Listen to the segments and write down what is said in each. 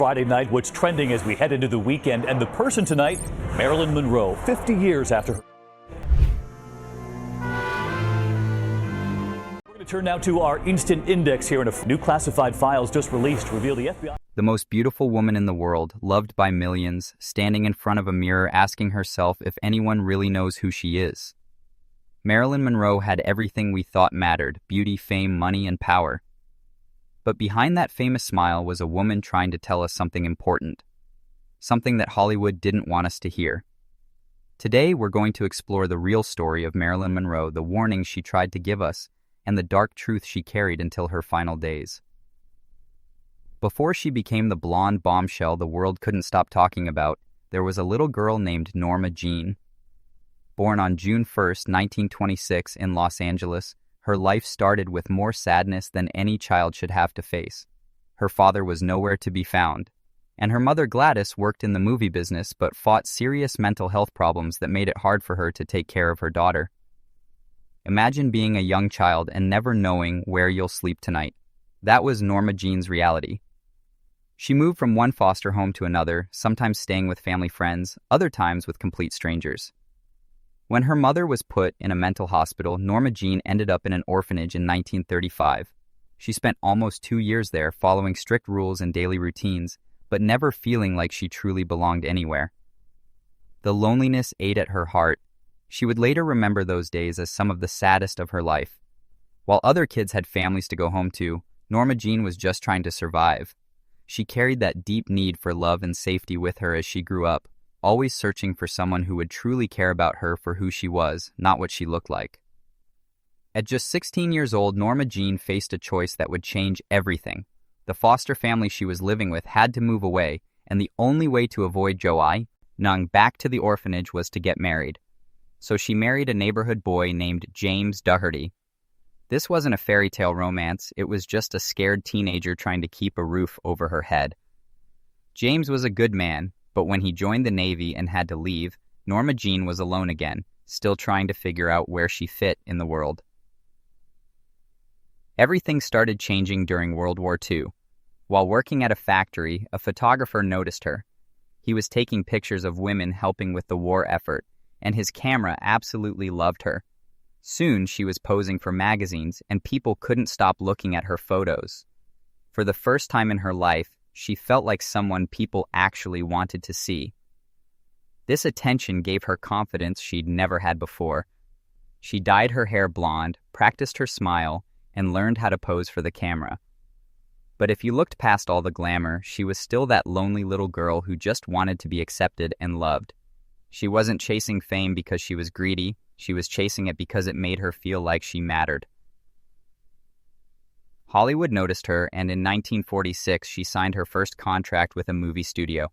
Friday night, what's trending as we head into the weekend, and the person tonight, Marilyn Monroe, 50 years after her. We're going to turn now to our instant index here, and a new classified files just released reveal the FBI. The most beautiful woman in the world, loved by millions, standing in front of a mirror asking herself if anyone really knows who she is. Marilyn Monroe had everything we thought mattered: beauty, fame, money, and power. But behind that famous smile was a woman trying to tell us something important, something that Hollywood didn't want us to hear. Today, we're going to explore the real story of Marilyn Monroe, the warnings she tried to give us, and the dark truth she carried until her final days. Before she became the blonde bombshell the world couldn't stop talking about, there was a little girl named Norma Jean. Born on June 1st, 1926 in Los Angeles, her life started with more sadness than any child should have to face. Her father was nowhere to be found, and her mother Gladys worked in the movie business but fought serious mental health problems that made it hard for her to take care of her daughter. Imagine being a young child and never knowing where you'll sleep tonight. That was Norma Jean's reality. She moved from one foster home to another, sometimes staying with family friends, other times with complete strangers. When her mother was put in a mental hospital, Norma Jean ended up in an orphanage in 1935. She spent almost 2 years there, following strict rules and daily routines, but never feeling like she truly belonged anywhere. The loneliness ate at her heart. She would later remember those days as some of the saddest of her life. While other kids had families to go home to, Norma Jean was just trying to survive. She carried that deep need for love and safety with her as she grew up, always searching for someone who would truly care about her for who she was, not what she looked like. At just 16 years old, Norma Jean faced a choice that would change everything. The foster family she was living with had to move away, and the only way to avoid Joey Nung back to the orphanage was to get married. So she married a neighborhood boy named James Doherty. This wasn't a fairy tale romance, it was just a scared teenager trying to keep a roof over her head. James was a good man, but when he joined the Navy and had to leave, Norma Jean was alone again, still trying to figure out where she fit in the world. Everything started changing during World War II. While working at a factory, a photographer noticed her. He was taking pictures of women helping with the war effort, and his camera absolutely loved her. Soon, she was posing for magazines, and people couldn't stop looking at her photos. For the first time in her life, she felt like someone people actually wanted to see. This attention gave her confidence she'd never had before. She dyed her hair blonde, practiced her smile, and learned how to pose for the camera. But if you looked past all the glamour, she was still that lonely little girl who just wanted to be accepted and loved. She wasn't chasing fame because she was greedy, she was chasing it because it made her feel like she mattered. Hollywood noticed her, and in 1946 she signed her first contract with a movie studio.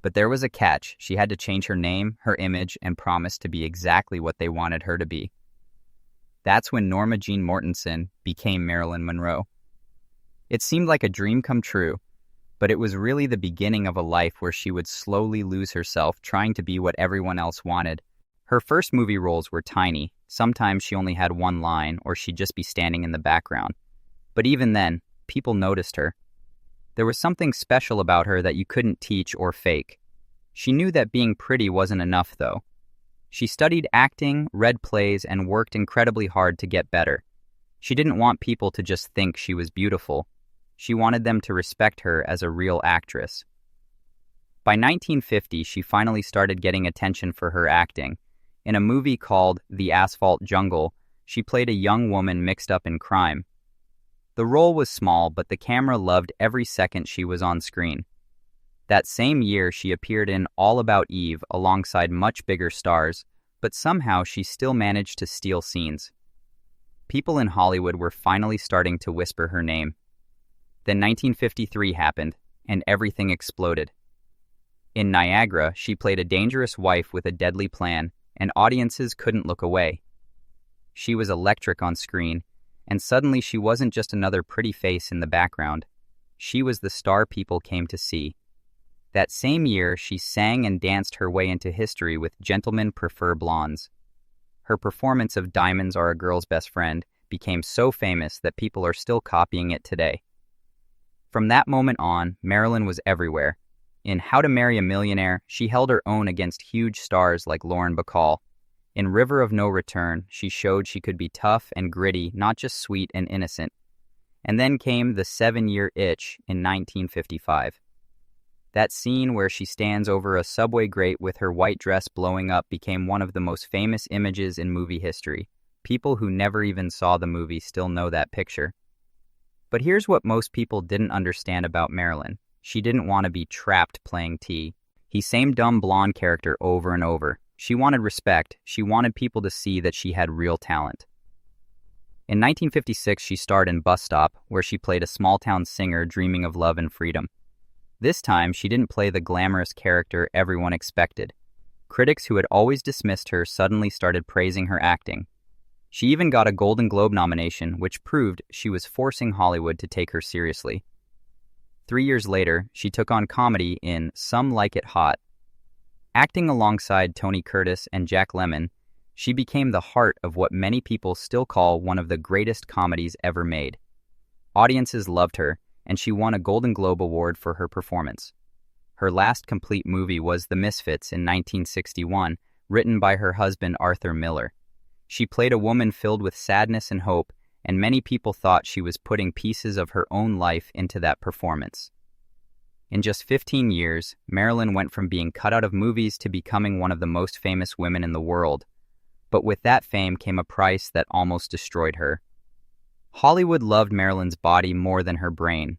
But there was a catch: she had to change her name, her image, and promise to be exactly what they wanted her to be. That's when Norma Jean Mortensen became Marilyn Monroe. It seemed like a dream come true, but it was really the beginning of a life where she would slowly lose herself trying to be what everyone else wanted. Her first movie roles were tiny. Sometimes she only had one line, or she'd just be standing in the background. But even then, people noticed her. There was something special about her that you couldn't teach or fake. She knew that being pretty wasn't enough, though. She studied acting, read plays, and worked incredibly hard to get better. She didn't want people to just think she was beautiful. She wanted them to respect her as a real actress. By 1950, she finally started getting attention for her acting. In a movie called The Asphalt Jungle, she played a young woman mixed up in crime. The role was small, but the camera loved every second she was on screen. That same year, she appeared in All About Eve alongside much bigger stars, but somehow she still managed to steal scenes. People in Hollywood were finally starting to whisper her name. Then 1953 happened, and everything exploded. In Niagara, she played a dangerous wife with a deadly plan, and audiences couldn't look away. She was electric on screen, and suddenly she wasn't just another pretty face in the background. She was the star people came to see. That same year, she sang and danced her way into history with Gentlemen Prefer Blondes. Her performance of Diamonds Are a Girl's Best Friend became so famous that people are still copying it today. From that moment on, Marilyn was everywhere. In How to Marry a Millionaire, she held her own against huge stars like Lauren Bacall. In River of No Return, she showed she could be tough and gritty, not just sweet and innocent. And then came The 7-Year Itch in 1955. That scene where she stands over a subway grate with her white dress blowing up became one of the most famous images in movie history. People who never even saw the movie still know that picture. But here's what most people didn't understand about Marilyn. She didn't want to be trapped playing T. The same dumb blonde character over and over. She wanted respect. She wanted people to see that she had real talent. In 1956, she starred in Bus Stop, where she played a small-town singer dreaming of love and freedom. This time, she didn't play the glamorous character everyone expected. Critics who had always dismissed her suddenly started praising her acting. She even got a Golden Globe nomination, which proved she was forcing Hollywood to take her seriously. 3 years later, she took on comedy in Some Like It Hot. Acting alongside Tony Curtis and Jack Lemmon, she became the heart of what many people still call one of the greatest comedies ever made. Audiences loved her, and she won a Golden Globe Award for her performance. Her last complete movie was The Misfits in 1961, written by her husband Arthur Miller. She played a woman filled with sadness and hope, and many people thought she was putting pieces of her own life into that performance. In just 15 years, Marilyn went from being cut out of movies to becoming one of the most famous women in the world. But with that fame came a price that almost destroyed her. Hollywood loved Marilyn's body more than her brain.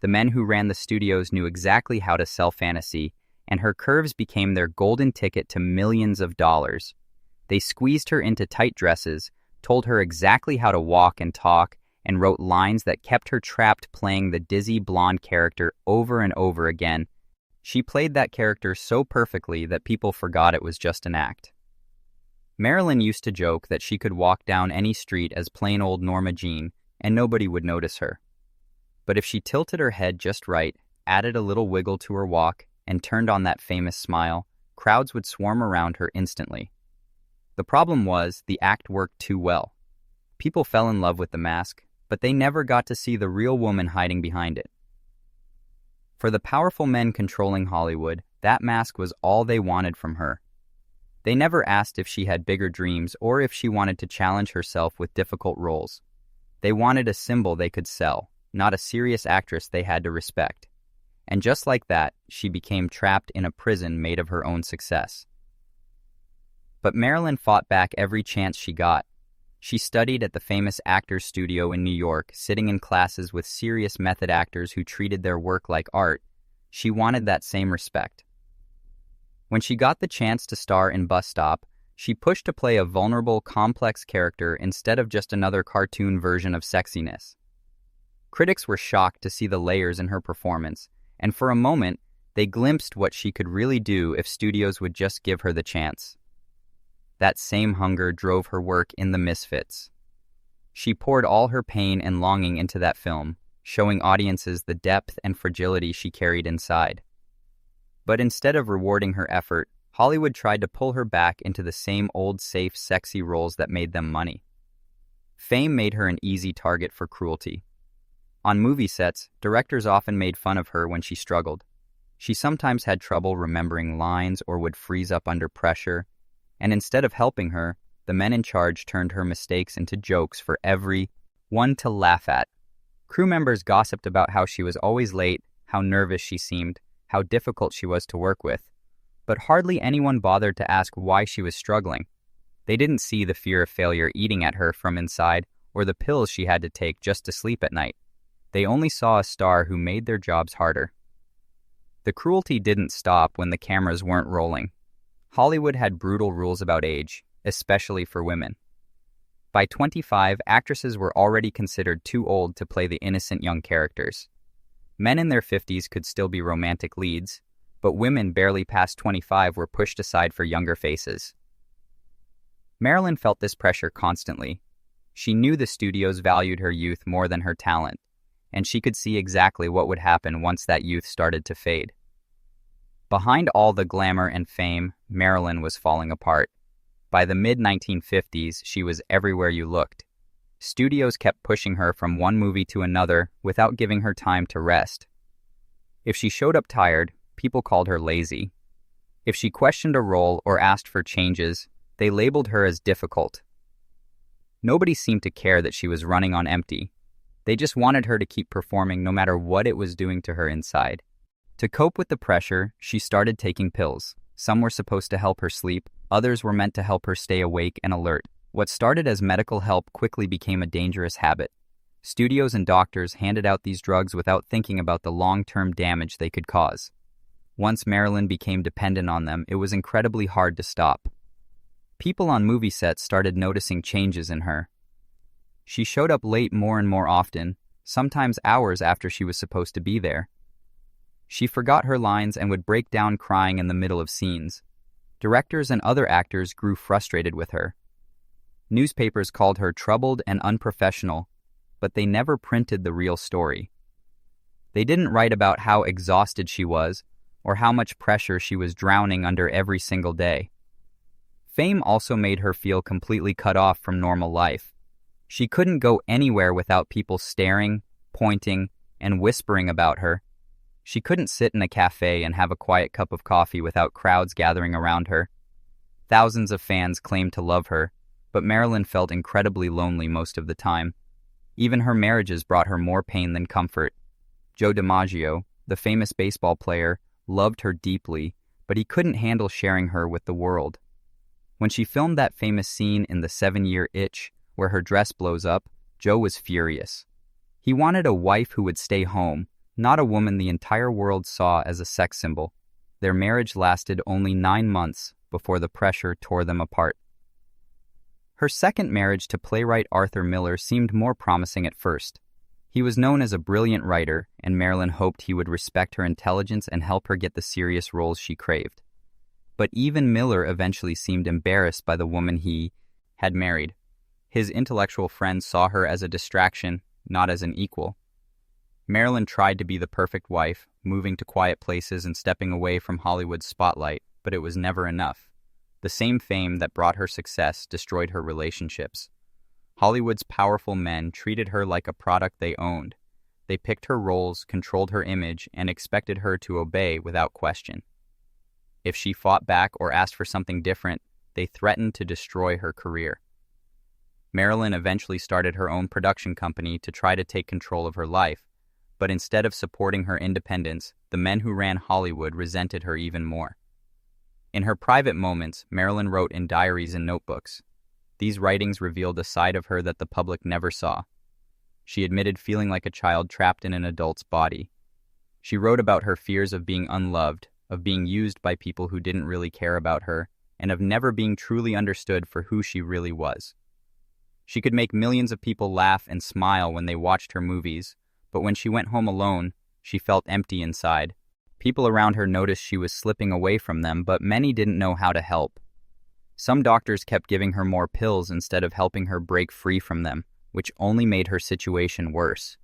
The men who ran the studios knew exactly how to sell fantasy, and her curves became their golden ticket to millions of dollars. They squeezed her into tight dresses, told her exactly how to walk and talk, and wrote lines that kept her trapped playing the dizzy blonde character over and over again. She played that character so perfectly that people forgot it was just an act. Marilyn used to joke that she could walk down any street as plain old Norma Jean, and nobody would notice her. But if she tilted her head just right, added a little wiggle to her walk, and turned on that famous smile, crowds would swarm around her instantly. The problem was, the act worked too well. People fell in love with the mask, but they never got to see the real woman hiding behind it. For the powerful men controlling Hollywood, that mask was all they wanted from her. They never asked if she had bigger dreams or if she wanted to challenge herself with difficult roles. They wanted a symbol they could sell, not a serious actress they had to respect. And just like that, she became trapped in a prison made of her own success. But Marilyn fought back every chance she got. She studied at the famous Actors Studio in New York, sitting in classes with serious method actors who treated their work like art. She wanted that same respect. When she got the chance to star in Bus Stop, she pushed to play a vulnerable, complex character instead of just another cartoon version of sexiness. Critics were shocked to see the layers in her performance, and for a moment, they glimpsed what she could really do if studios would just give her the chance. That same hunger drove her work in The Misfits. She poured all her pain and longing into that film, showing audiences the depth and fragility she carried inside. But instead of rewarding her effort, Hollywood tried to pull her back into the same old safe, sexy roles that made them money. Fame made her an easy target for cruelty. On movie sets, directors often made fun of her when she struggled. She sometimes had trouble remembering lines or would freeze up under pressure, and instead of helping her, the men in charge turned her mistakes into jokes for everyone to laugh at. Crew members gossiped about how she was always late, how nervous she seemed, how difficult she was to work with. But hardly anyone bothered to ask why she was struggling. They didn't see the fear of failure eating at her from inside or the pills she had to take just to sleep at night. They only saw a star who made their jobs harder. The cruelty didn't stop when the cameras weren't rolling. Hollywood had brutal rules about age, especially for women. By 25, actresses were already considered too old to play the innocent young characters. Men in their 50s could still be romantic leads, but women barely past 25 were pushed aside for younger faces. Marilyn felt this pressure constantly. She knew the studios valued her youth more than her talent, and she could see exactly what would happen once that youth started to fade. Behind all the glamour and fame, Marilyn was falling apart. By the mid-1950s, she was everywhere you looked. Studios kept pushing her from one movie to another without giving her time to rest. If she showed up tired, people called her lazy. If she questioned a role or asked for changes, they labeled her as difficult. Nobody seemed to care that she was running on empty. They just wanted her to keep performing no matter what it was doing to her inside. To cope with the pressure, she started taking pills. Some were supposed to help her sleep, others were meant to help her stay awake and alert. What started as medical help quickly became a dangerous habit. Studios and doctors handed out these drugs without thinking about the long-term damage they could cause. Once Marilyn became dependent on them, it was incredibly hard to stop. People on movie sets started noticing changes in her. She showed up late more and more often, sometimes hours after she was supposed to be there. She forgot her lines and would break down crying in the middle of scenes. Directors and other actors grew frustrated with her. Newspapers called her troubled and unprofessional, but they never printed the real story. They didn't write about how exhausted she was or how much pressure she was drowning under every single day. Fame also made her feel completely cut off from normal life. She couldn't go anywhere without people staring, pointing, and whispering about her. She couldn't sit in a cafe and have a quiet cup of coffee without crowds gathering around her. Thousands of fans claimed to love her, but Marilyn felt incredibly lonely most of the time. Even her marriages brought her more pain than comfort. Joe DiMaggio, the famous baseball player, loved her deeply, but he couldn't handle sharing her with the world. When she filmed that famous scene in The 7-Year Itch, where her dress blows up, Joe was furious. He wanted a wife who would stay home, not a woman the entire world saw as a sex symbol. Their marriage lasted only 9 months before the pressure tore them apart. Her second marriage to playwright Arthur Miller seemed more promising at first. He was known as a brilliant writer, and Marilyn hoped he would respect her intelligence and help her get the serious roles she craved. But even Miller eventually seemed embarrassed by the woman he had married. His intellectual friends saw her as a distraction, not as an equal. Marilyn tried to be the perfect wife, moving to quiet places and stepping away from Hollywood's spotlight, but it was never enough. The same fame that brought her success destroyed her relationships. Hollywood's powerful men treated her like a product they owned. They picked her roles, controlled her image, and expected her to obey without question. If she fought back or asked for something different, they threatened to destroy her career. Marilyn eventually started her own production company to try to take control of her life, but instead of supporting her independence, the men who ran Hollywood resented her even more. In her private moments, Marilyn wrote in diaries and notebooks. These writings revealed a side of her that the public never saw. She admitted feeling like a child trapped in an adult's body. She wrote about her fears of being unloved, of being used by people who didn't really care about her, and of never being truly understood for who she really was. She could make millions of people laugh and smile when they watched her movies, but when she went home alone, she felt empty inside. People around her noticed she was slipping away from them, but many didn't know how to help. Some doctors kept giving her more pills instead of helping her break free from them, which only made her situation worse.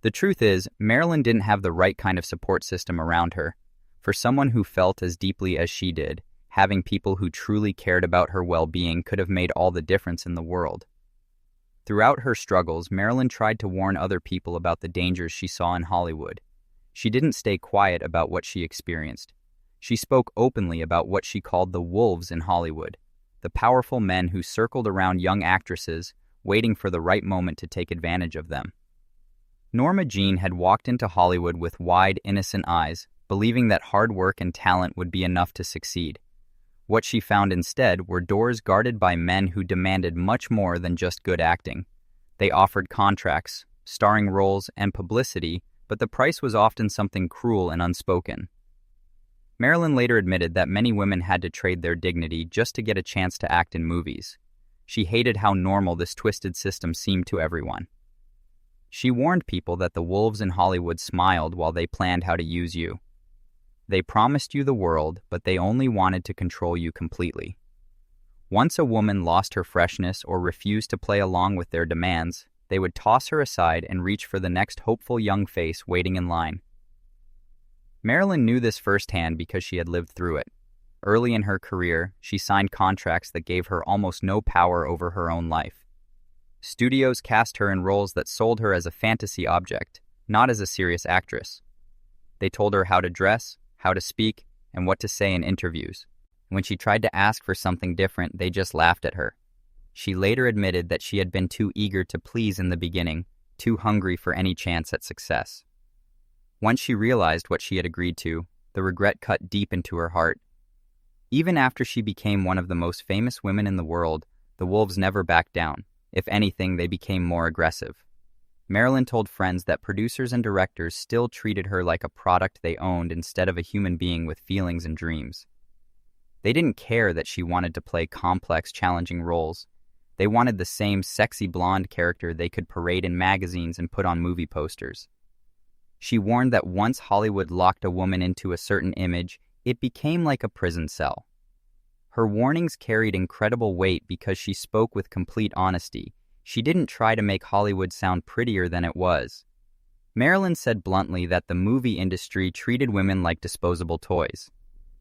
The truth is, Marilyn didn't have the right kind of support system around her. For someone who felt as deeply as she did, having people who truly cared about her well-being could have made all the difference in the world. Throughout her struggles, Marilyn tried to warn other people about the dangers she saw in Hollywood. She didn't stay quiet about what she experienced. She spoke openly about what she called the wolves in Hollywood, the powerful men who circled around young actresses, waiting for the right moment to take advantage of them. Norma Jean had walked into Hollywood with wide, innocent eyes, believing that hard work and talent would be enough to succeed. What she found instead were doors guarded by men who demanded much more than just good acting. They offered contracts, starring roles, and publicity, but the price was often something cruel and unspoken. Marilyn later admitted that many women had to trade their dignity just to get a chance to act in movies. She hated how normal this twisted system seemed to everyone. She warned people that the wolves in Hollywood smiled while they planned how to use you. They promised you the world, but they only wanted to control you completely. Once a woman lost her freshness or refused to play along with their demands, they would toss her aside and reach for the next hopeful young face waiting in line. Marilyn knew this firsthand because she had lived through it. Early in her career, she signed contracts that gave her almost no power over her own life. Studios cast her in roles that sold her as a fantasy object, not as a serious actress. They told her how to dress, how to speak, and what to say in interviews. When she tried to ask for something different, they just laughed at her. She later admitted that she had been too eager to please in the beginning, too hungry for any chance at success. Once she realized what she had agreed to, the regret cut deep into her heart. Even after she became one of the most famous women in the world, the wolves never backed down. If anything, they became more aggressive. Marilyn told friends that producers and directors still treated her like a product they owned instead of a human being with feelings and dreams. They didn't care that she wanted to play complex, challenging roles. They wanted the same sexy blonde character they could parade in magazines and put on movie posters. She warned that once Hollywood locked a woman into a certain image, it became like a prison cell. Her warnings carried incredible weight because she spoke with complete honesty. She didn't try to make Hollywood sound prettier than it was. Marilyn said bluntly that the movie industry treated women like disposable toys.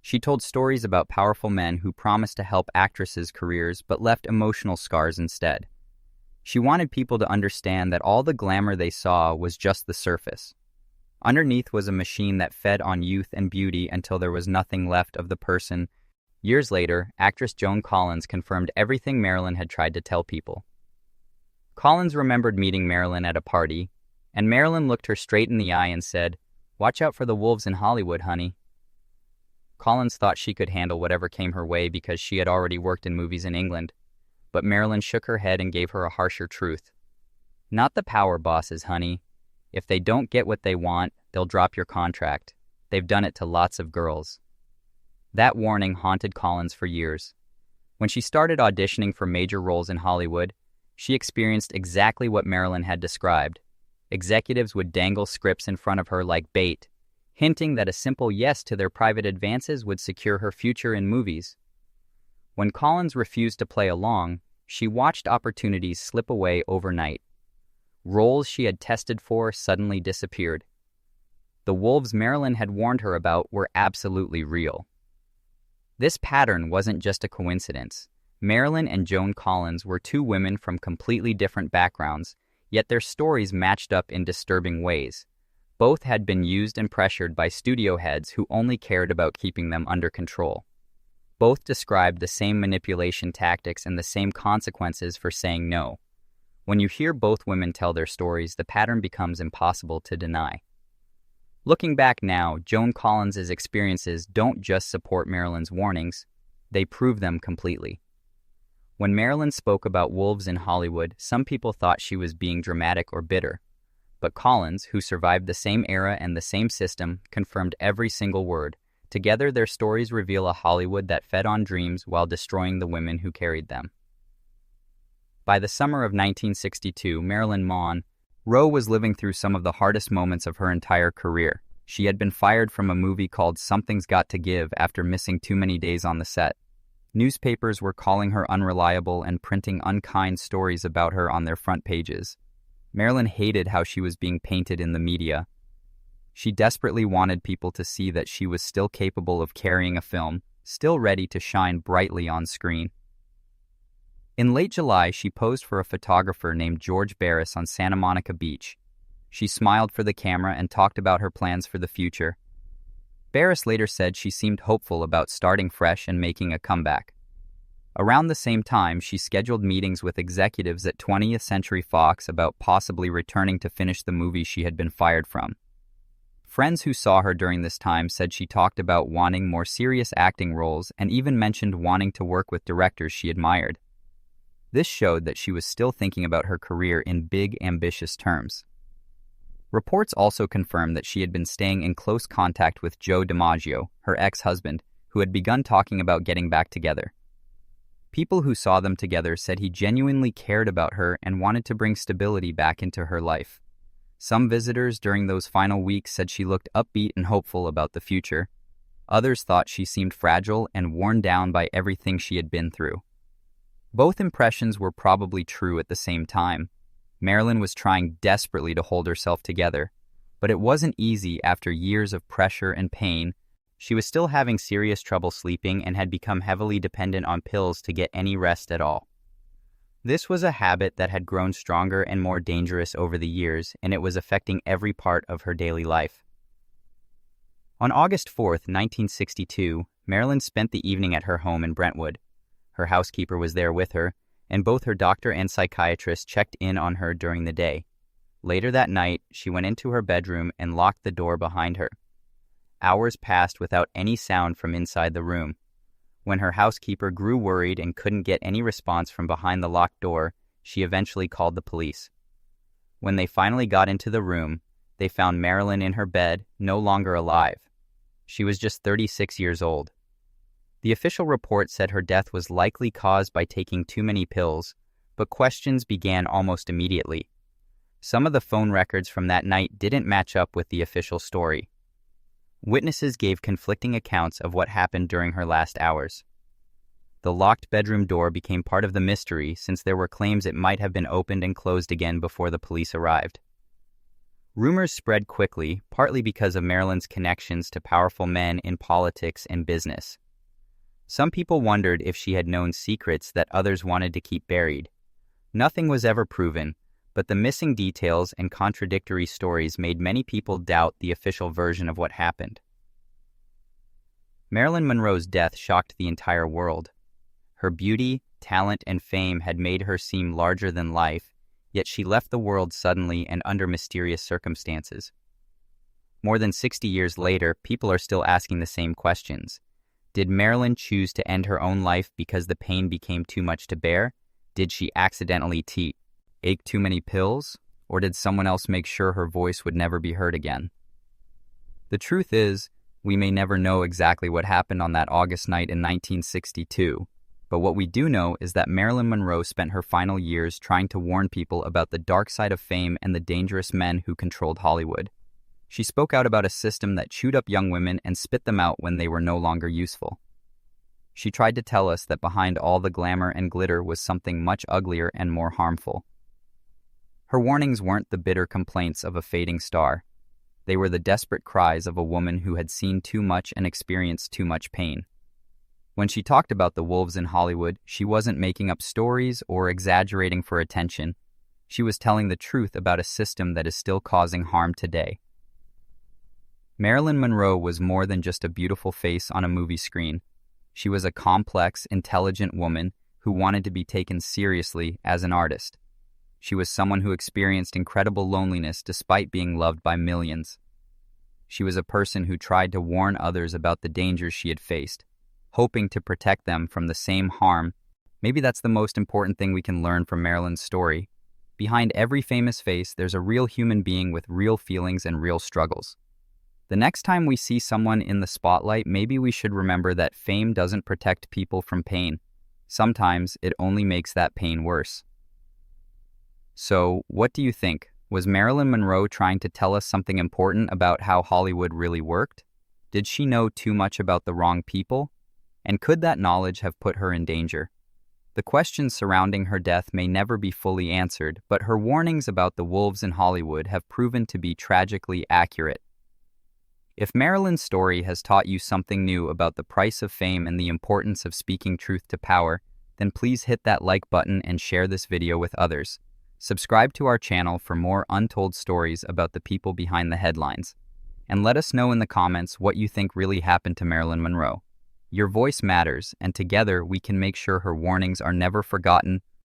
She told stories about powerful men who promised to help actresses' careers but left emotional scars instead. She wanted people to understand that all the glamour they saw was just the surface. Underneath was a machine that fed on youth and beauty until there was nothing left of the person. Years later, actress Joan Collins confirmed everything Marilyn had tried to tell people. Collins remembered meeting Marilyn at a party, and Marilyn looked her straight in the eye and said, "Watch out for the wolves in Hollywood, honey." Collins thought she could handle whatever came her way because she had already worked in movies in England, but Marilyn shook her head and gave her a harsher truth. "Not the power bosses, honey. If they don't get what they want, they'll drop your contract. They've done it to lots of girls." That warning haunted Collins for years. When she started auditioning for major roles in Hollywood, she experienced exactly what Marilyn had described. Executives would dangle scripts in front of her like bait, hinting that a simple yes to their private advances would secure her future in movies. When Collins refused to play along, she watched opportunities slip away overnight. Roles she had tested for suddenly disappeared. The wolves Marilyn had warned her about were absolutely real. This pattern wasn't just a coincidence. Marilyn and Joan Collins were two women from completely different backgrounds, yet their stories matched up in disturbing ways. Both had been used and pressured by studio heads who only cared about keeping them under control. Both described the same manipulation tactics and the same consequences for saying no. When you hear both women tell their stories, the pattern becomes impossible to deny. Looking back now, Joan Collins' experiences don't just support Marilyn's warnings, they prove them completely. When Marilyn spoke about wolves in Hollywood, some people thought she was being dramatic or bitter. But Collins, who survived the same era and the same system, confirmed every single word. Together, their stories reveal a Hollywood that fed on dreams while destroying the women who carried them. By the summer of 1962, Marilyn Monroe was living through some of the hardest moments of her entire career. She had been fired from a movie called Something's Got to Give after missing too many days on the set. Newspapers were calling her unreliable and printing unkind stories about her on their front pages. Marilyn hated how she was being painted in the media. She desperately wanted people to see that she was still capable of carrying a film, still ready to shine brightly on screen. In late July, she posed for a photographer named George Barris on Santa Monica Beach. She smiled for the camera and talked about her plans for the future. Barris later said she seemed hopeful about starting fresh and making a comeback. Around the same time, she scheduled meetings with executives at 20th Century Fox about possibly returning to finish the movie she had been fired from. Friends who saw her during this time said she talked about wanting more serious acting roles and even mentioned wanting to work with directors she admired. This showed that she was still thinking about her career in big, ambitious terms. Reports also confirmed that she had been staying in close contact with Joe DiMaggio, her ex-husband, who had begun talking about getting back together. People who saw them together said he genuinely cared about her and wanted to bring stability back into her life. Some visitors during those final weeks said she looked upbeat and hopeful about the future. Others thought she seemed fragile and worn down by everything she had been through. Both impressions were probably true at the same time. Marilyn was trying desperately to hold herself together, but it wasn't easy after years of pressure and pain. She was still having serious trouble sleeping and had become heavily dependent on pills to get any rest at all. This was a habit that had grown stronger and more dangerous over the years, and it was affecting every part of her daily life. On August 4th, 1962, Marilyn spent the evening at her home in Brentwood. Her housekeeper was there with her, and both her doctor and psychiatrist checked in on her during the day. Later that night, she went into her bedroom and locked the door behind her. Hours passed without any sound from inside the room. When her housekeeper grew worried and couldn't get any response from behind the locked door, she eventually called the police. When they finally got into the room, they found Marilyn in her bed, no longer alive. She was just 36 years old. The official report said her death was likely caused by taking too many pills, but questions began almost immediately. Some of the phone records from that night didn't match up with the official story. Witnesses gave conflicting accounts of what happened during her last hours. The locked bedroom door became part of the mystery since there were claims it might have been opened and closed again before the police arrived. Rumors spread quickly, partly because of Marilyn's connections to powerful men in politics and business. Some people wondered if she had known secrets that others wanted to keep buried. Nothing was ever proven, but the missing details and contradictory stories made many people doubt the official version of what happened. Marilyn Monroe's death shocked the entire world. Her beauty, talent, and fame had made her seem larger than life, yet she left the world suddenly and under mysterious circumstances. More than 60 years later, people are still asking the same questions. Did Marilyn choose to end her own life because the pain became too much to bear? Did she accidentally take too many pills? Or did someone else make sure her voice would never be heard again? The truth is, we may never know exactly what happened on that August night in 1962, but what we do know is that Marilyn Monroe spent her final years trying to warn people about the dark side of fame and the dangerous men who controlled Hollywood. She spoke out about a system that chewed up young women and spit them out when they were no longer useful. She tried to tell us that behind all the glamour and glitter was something much uglier and more harmful. Her warnings weren't the bitter complaints of a fading star. They were the desperate cries of a woman who had seen too much and experienced too much pain. When she talked about the wolves in Hollywood, she wasn't making up stories or exaggerating for attention. She was telling the truth about a system that is still causing harm today. Marilyn Monroe was more than just a beautiful face on a movie screen. She was a complex, intelligent woman who wanted to be taken seriously as an artist. She was someone who experienced incredible loneliness despite being loved by millions. She was a person who tried to warn others about the dangers she had faced, hoping to protect them from the same harm. Maybe that's the most important thing we can learn from Marilyn's story. Behind every famous face, there's a real human being with real feelings and real struggles. The next time we see someone in the spotlight, maybe we should remember that fame doesn't protect people from pain. Sometimes it only makes that pain worse. So, what do you think? Was Marilyn Monroe trying to tell us something important about how Hollywood really worked? Did she know too much about the wrong people? And could that knowledge have put her in danger? The questions surrounding her death may never be fully answered, but her warnings about the wolves in Hollywood have proven to be tragically accurate. If Marilyn's story has taught you something new about the price of fame and the importance of speaking truth to power, then please hit that like button and share this video with others. Subscribe to our channel for more untold stories about the people behind the headlines. And let us know in the comments what you think really happened to Marilyn Monroe. Your voice matters, and together we can make sure her warnings are never forgotten